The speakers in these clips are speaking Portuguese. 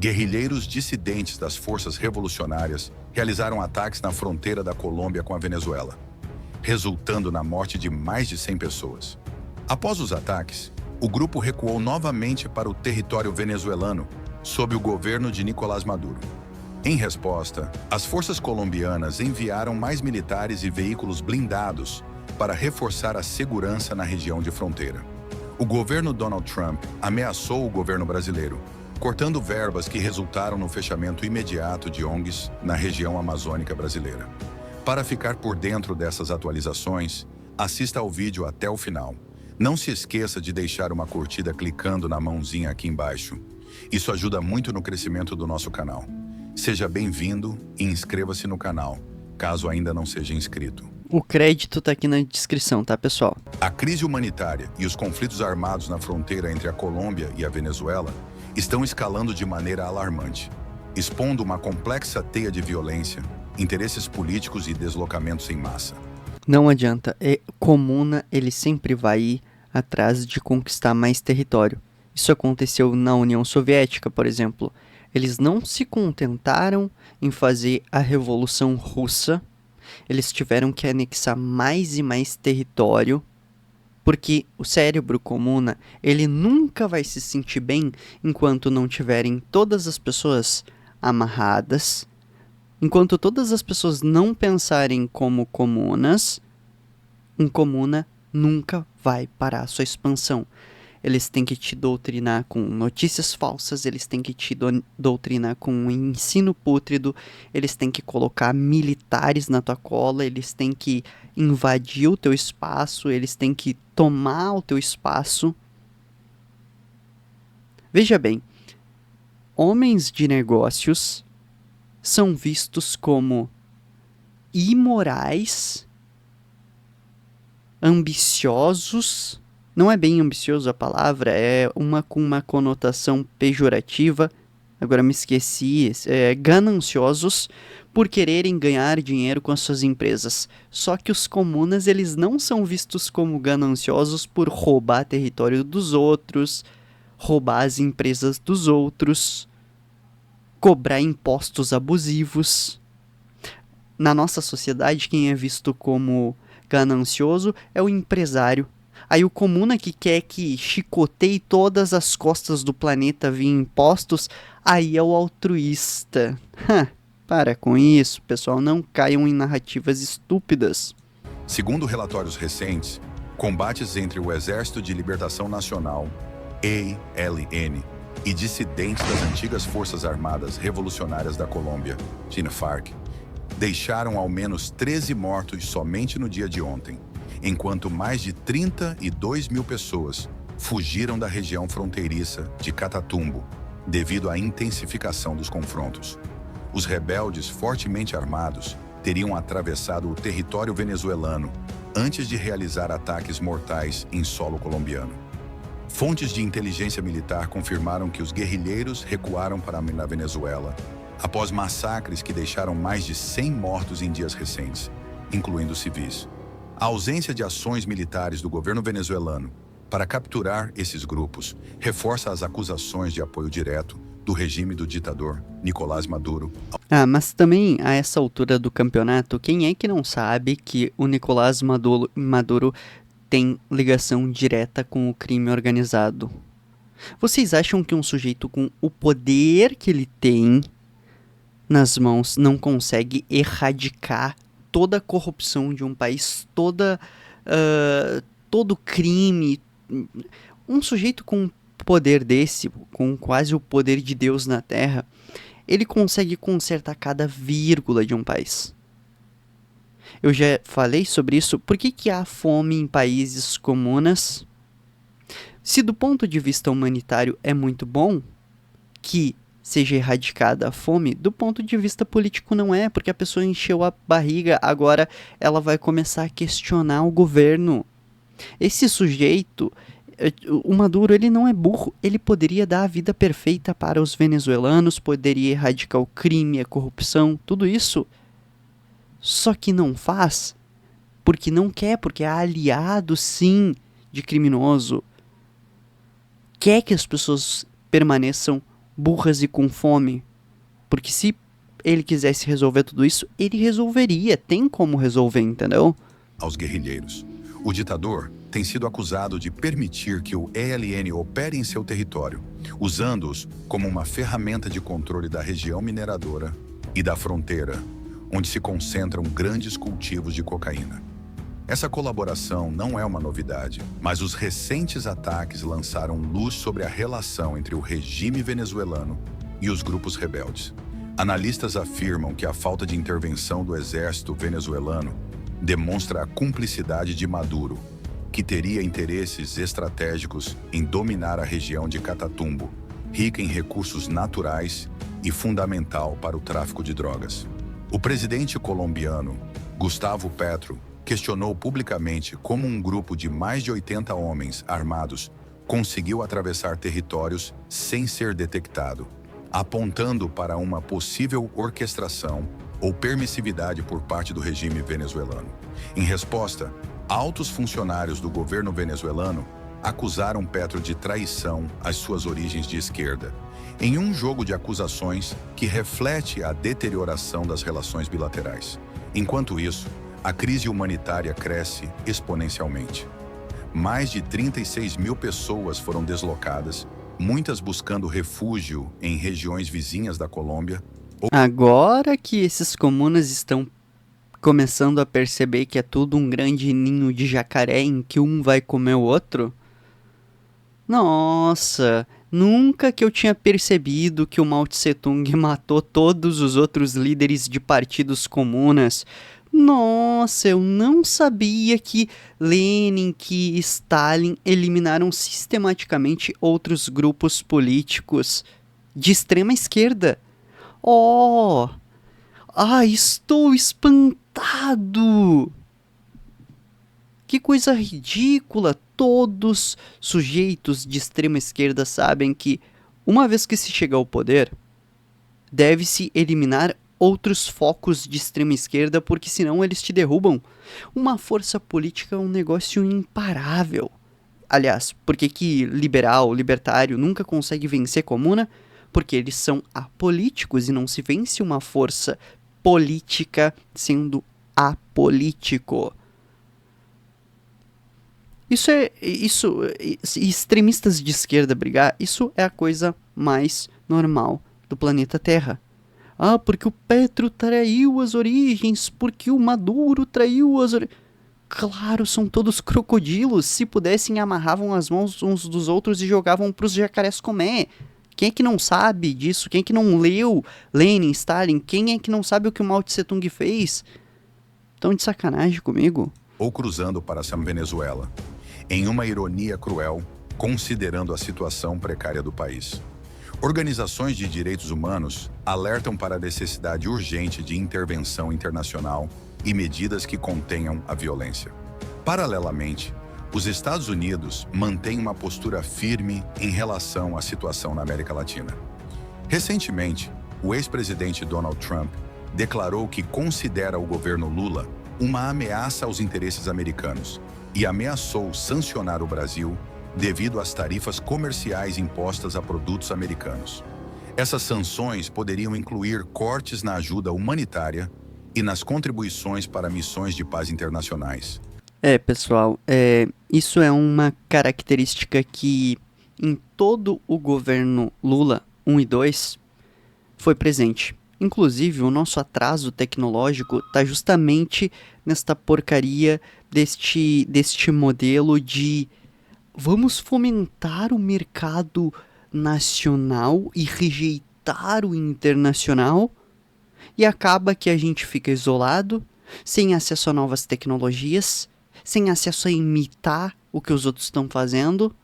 Guerrilheiros dissidentes das forças revolucionárias realizaram ataques na fronteira da Colômbia com a Venezuela, resultando na morte de mais de 100 pessoas. Após os ataques, o grupo recuou novamente para o território venezuelano, sob o governo de Nicolás Maduro. Em resposta, as forças colombianas enviaram mais militares e veículos blindados para reforçar a segurança na região de fronteira. O governo Donald Trump ameaçou o governo brasileiro, cortando verbas que resultaram no fechamento imediato de ONGs na região amazônica brasileira. Para ficar por dentro dessas atualizações, assista ao vídeo até o final. Não se esqueça de deixar uma curtida clicando na mãozinha aqui embaixo. Isso ajuda muito no crescimento do nosso canal. Seja bem-vindo e inscreva-se no canal, caso ainda não seja inscrito. O crédito tá aqui na descrição, tá, pessoal? A crise humanitária e os conflitos armados na fronteira entre a Colômbia e a Venezuela estão escalando de maneira alarmante, expondo uma complexa teia de violência, interesses políticos e deslocamentos em massa. Não adianta, comuna ele sempre vai ir atrás de conquistar mais território. Isso aconteceu na União Soviética, por exemplo. Eles não se contentaram em fazer a Revolução Russa, eles tiveram que anexar mais e mais território, porque o cérebro comuna, ele nunca vai se sentir bem enquanto não tiverem todas as pessoas amarradas, enquanto todas as pessoas não pensarem como comunas, um comuna nunca vai parar sua expansão. Eles têm que te doutrinar com notícias falsas, eles têm que te doutrinar com um ensino pútrido, eles têm que colocar militares na tua cola, eles têm que invadir o teu espaço, eles têm que tomar o teu espaço. Veja bem, homens de negócios são vistos como imorais, ambiciosos. Não é bem ambicioso a palavra, é uma com uma conotação pejorativa, agora me esqueci, gananciosos por quererem ganhar dinheiro com as suas empresas. Só que os comunas, eles não são vistos como gananciosos por roubar território dos outros, roubar as empresas dos outros, cobrar impostos abusivos. Na nossa sociedade, quem é visto como ganancioso é o empresário. Aí o comuna que quer que chicoteie todas as costas do planeta via impostos, aí é o altruísta. Para com isso, pessoal, não caiam em narrativas estúpidas. Segundo relatórios recentes, combates entre o Exército de Libertação Nacional, ELN, e dissidentes das antigas Forças Armadas Revolucionárias da Colômbia, FARC, deixaram ao menos 13 mortos somente no dia de ontem, enquanto mais de 32 mil pessoas fugiram da região fronteiriça de Catatumbo devido à intensificação dos confrontos. Os rebeldes fortemente armados teriam atravessado o território venezuelano antes de realizar ataques mortais em solo colombiano. Fontes de inteligência militar confirmaram que os guerrilheiros recuaram para a Venezuela após massacres que deixaram mais de 100 mortos em dias recentes, incluindo civis. A ausência de ações militares do governo venezuelano para capturar esses grupos reforça as acusações de apoio direto do regime do ditador Nicolás Maduro. Mas também, a essa altura do campeonato, quem é que não sabe que o Nicolás Maduro tem ligação direta com o crime organizado? Vocês acham que um sujeito com o poder que ele tem nas mãos não consegue erradicar toda a corrupção de um país, todo crime? Um sujeito com poder desse, com quase o poder de Deus na Terra, ele consegue consertar cada vírgula de um país. Eu já falei sobre isso. Por que há fome em países comunas? Se do ponto de vista humanitário é muito bom que seja erradicada a fome, do ponto de vista político não é, porque a pessoa encheu a barriga, agora ela vai começar a questionar o governo. Esse sujeito, o Maduro, ele não é burro, ele poderia dar a vida perfeita para os venezuelanos, poderia erradicar o crime, a corrupção, tudo isso, só que não faz, porque não quer, porque é aliado, sim, de criminoso, quer que as pessoas permaneçam burras e com fome. Porque se ele quisesse resolver tudo isso, ele resolveria. Tem como resolver, entendeu? Aos guerrilheiros. O ditador tem sido acusado de permitir que o ELN opere em seu território, usando-os como uma ferramenta de controle da região mineradora e da fronteira, onde se concentram grandes cultivos de cocaína. Essa colaboração não é uma novidade, mas os recentes ataques lançaram luz sobre a relação entre o regime venezuelano e os grupos rebeldes. Analistas afirmam que a falta de intervenção do exército venezuelano demonstra a cumplicidade de Maduro, que teria interesses estratégicos em dominar a região de Catatumbo, rica em recursos naturais e fundamental para o tráfico de drogas. O presidente colombiano, Gustavo Petro, questionou publicamente como um grupo de mais de 80 homens armados conseguiu atravessar territórios sem ser detectado, apontando para uma possível orquestração ou permissividade por parte do regime venezuelano. Em resposta, altos funcionários do governo venezuelano acusaram Petro de traição às suas origens de esquerda, em um jogo de acusações que reflete a deterioração das relações bilaterais. Enquanto isso, a crise humanitária cresce exponencialmente. Mais de 36 mil pessoas foram deslocadas, muitas buscando refúgio em regiões vizinhas da Colômbia. Agora que esses comunas estão começando a perceber que é tudo um grande ninho de jacaré em que um vai comer o outro, nossa, nunca que eu tinha percebido que o Mao Tse Tung matou todos os outros líderes de partidos comunas. Nossa, eu não sabia que Lenin, que Stalin eliminaram sistematicamente outros grupos políticos de extrema esquerda. Oh! Estou espantado! Que coisa ridícula! Todos sujeitos de extrema esquerda sabem que, uma vez que se chega ao poder, deve-se eliminar outros focos de extrema esquerda, porque senão eles te derrubam. Uma força política é um negócio imparável. Aliás, por que liberal, libertário nunca consegue vencer comuna? Porque eles são apolíticos e não se vence uma força política sendo apolítico. Extremistas de esquerda brigar, isso é a coisa mais normal do planeta Terra. Porque o Petro traiu as origens, porque o Maduro traiu as origens. Claro, são todos crocodilos. Se pudessem, amarravam as mãos uns dos outros e jogavam pros jacarés comer. Quem é que não sabe disso? Quem é que não leu Lenin, Stalin? Quem é que não sabe o que o Mao Tse Tung fez? Tão de sacanagem comigo? Ou cruzando para Sam Venezuela, em uma ironia cruel, considerando a situação precária do país. Organizações de direitos humanos alertam para a necessidade urgente de intervenção internacional e medidas que contenham a violência. Paralelamente, os Estados Unidos mantêm uma postura firme em relação à situação na América Latina. Recentemente, o ex-presidente Donald Trump declarou que considera o governo Lula uma ameaça aos interesses americanos e ameaçou sancionar o Brasil devido às tarifas comerciais impostas a produtos americanos. Essas sanções poderiam incluir cortes na ajuda humanitária e nas contribuições para missões de paz internacionais. Pessoal, isso é uma característica que em todo o governo Lula 1 e 2 foi presente. Inclusive, o nosso atraso tecnológico está justamente nesta porcaria deste modelo de vamos fomentar o mercado nacional e rejeitar o internacional, e acaba que a gente fica isolado, sem acesso a novas tecnologias, sem acesso a imitar o que os outros estão fazendo,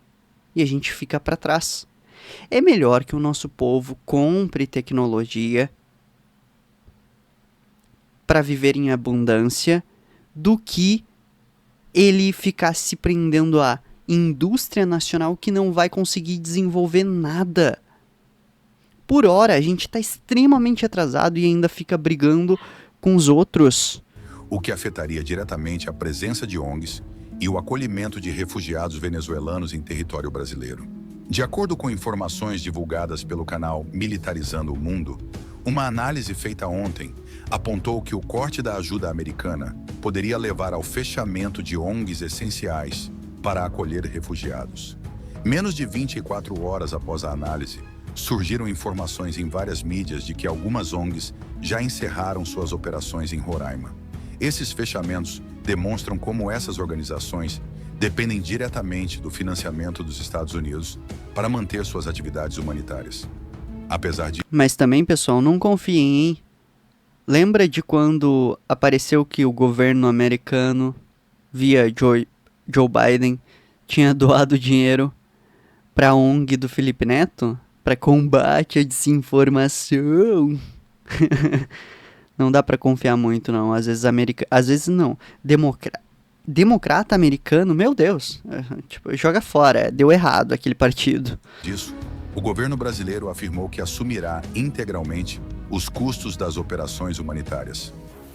e a gente fica para trás. É melhor que o nosso povo compre tecnologia para viver em abundância do que ele ficar se prendendo a indústria nacional que não vai conseguir desenvolver nada. Por hora, a gente está extremamente atrasado e ainda fica brigando com os outros. O que afetaria diretamente a presença de ONGs e o acolhimento de refugiados venezuelanos em território brasileiro. De acordo com informações divulgadas pelo canal Militarizando o Mundo, uma análise feita ontem apontou que o corte da ajuda americana poderia levar ao fechamento de ONGs essenciais para acolher refugiados. Menos de 24 horas após a análise, surgiram informações em várias mídias de que algumas ONGs já encerraram suas operações em Roraima. Esses fechamentos demonstram como essas organizações dependem diretamente do financiamento dos Estados Unidos para manter suas atividades humanitárias. Apesar de... Mas também, pessoal, não confiem, hein? Lembra de quando apareceu que o governo americano, via Joe Biden, tinha doado dinheiro para a ONG do Felipe Neto? Para combate à desinformação. Não dá para confiar muito, não. Às vezes não. Democrata americano, meu Deus. Tipo, joga fora. Deu errado aquele partido. Disso, o governo brasileiro afirmou que assumirá integralmente os custos das operações humanitárias,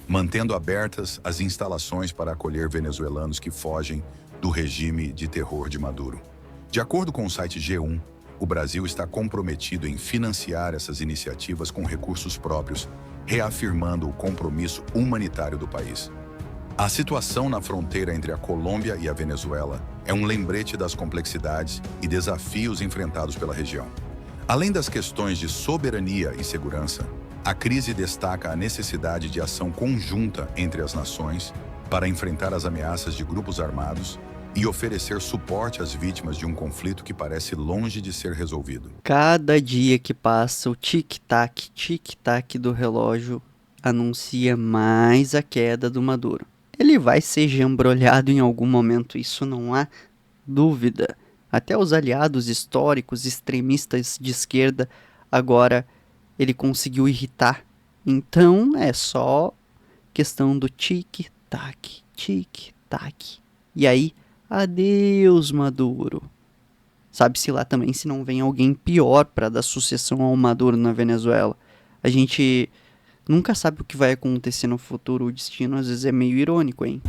mantendo abertas as instalações para acolher venezuelanos que fogem do regime de terror de Maduro. De acordo com o site G1, o Brasil está comprometido em financiar essas iniciativas com recursos próprios, reafirmando o compromisso humanitário do país. A situação na fronteira entre a Colômbia e a Venezuela é um lembrete das complexidades e desafios enfrentados pela região. Além das questões de soberania e segurança, a crise destaca a necessidade de ação conjunta entre as nações para enfrentar as ameaças de grupos armados e oferecer suporte às vítimas de um conflito que parece longe de ser resolvido. Cada dia que passa, o tic-tac do relógio anuncia mais a queda do Maduro. Ele vai ser jambrolhado em algum momento, isso não há dúvida. Até os aliados históricos extremistas de esquerda, agora ele conseguiu irritar. Então é só questão do tic-tac. E aí, adeus, Maduro. Sabe-se lá também se não vem alguém pior para dar sucessão ao Maduro na Venezuela. A gente nunca sabe o que vai acontecer no futuro, o destino às vezes é meio irônico, hein?